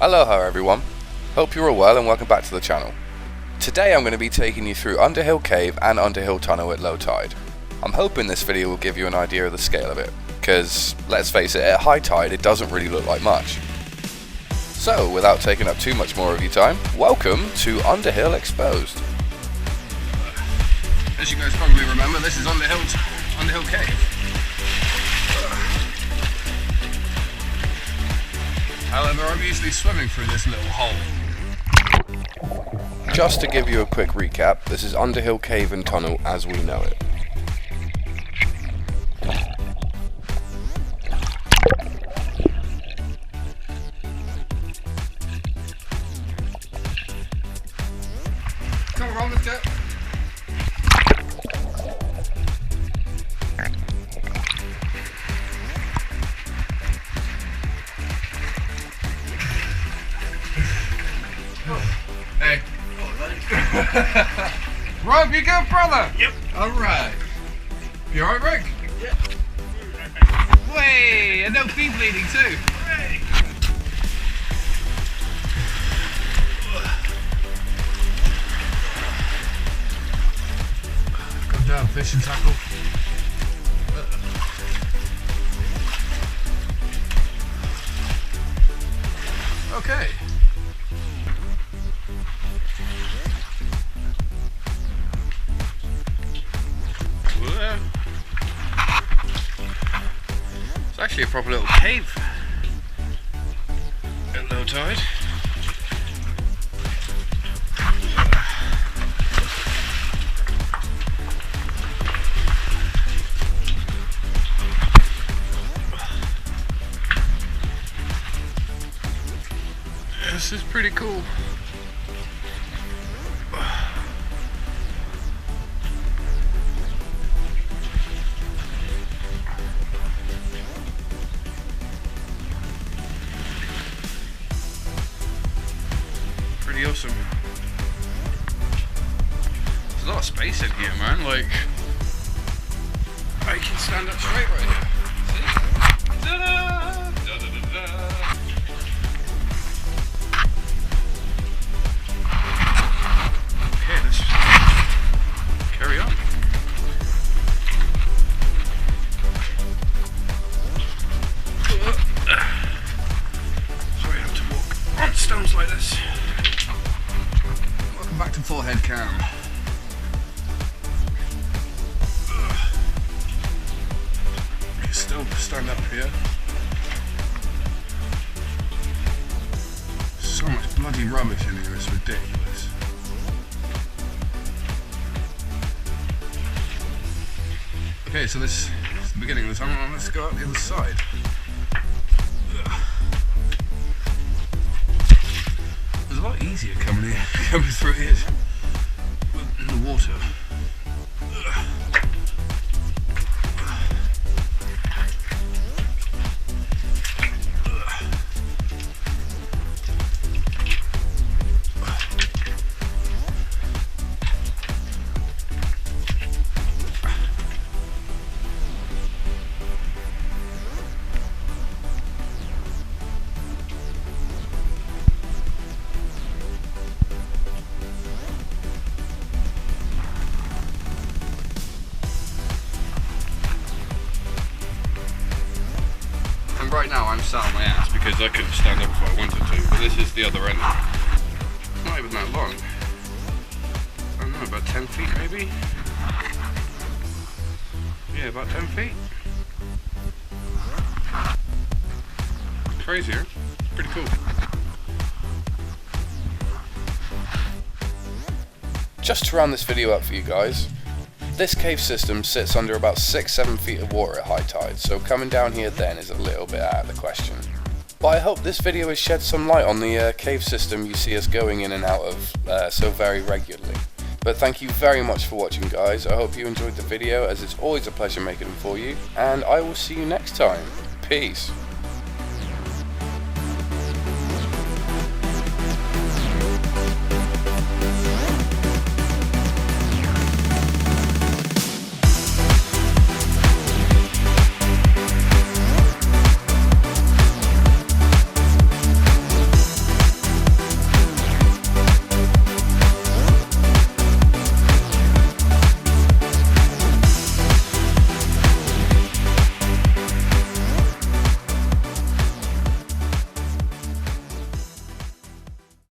Aloha everyone, hope you're all well and welcome back to the channel. Today I'm going to be taking you through Underhill Cave and Underhill Tunnel at low tide. I'm hoping this video will give you an idea of the scale of it, because let's face it, at high tide it doesn't really look like much. So without taking up too much more of your time, welcome to Underhill Exposed. As you guys probably remember, this is Underhill Cave. However, I'm usually swimming through this little hole. Just to give you a quick recap, this is Underhill Cave and Tunnel as we know it. Come on, let's go. Hey. Rob, you good, brother? Yep. Alright. You alright, Rick? Yep. Way! And no feet bleeding too. Hey. Good job, fishing tackle. Okay. It's actually a proper little cave at low tide. This is pretty cool. Pretty awesome. There's a lot of space in here, man. Like, I can stand up straight right here. See? Da-da! Da-da-da-da! Okay, let's carry on. Sorry, I have to walk on stones like this. Welcome back to full head cam. You can still stand up here. So much bloody rubbish in here, it's ridiculous. Okay, so this is the beginning of the tunnel, and let's go out the other side. It was a lot easier coming through here in the water. Right now I'm sat on my ass because I couldn't stand up if I wanted to, but this is the other end. It's not even that long. I don't know, about 10 feet maybe? Yeah, about 10 feet. Crazy, huh? Pretty cool. Just to round this video up for you guys, this cave system sits under about 6-7 feet of water at high tide, so coming down here then is a little bit out of the question. But I hope this video has shed some light on the cave system you see us going in and out of so very regularly. But thank you very much for watching, guys. I hope you enjoyed the video, as it's always a pleasure making them for you, and I will see you next time. Peace.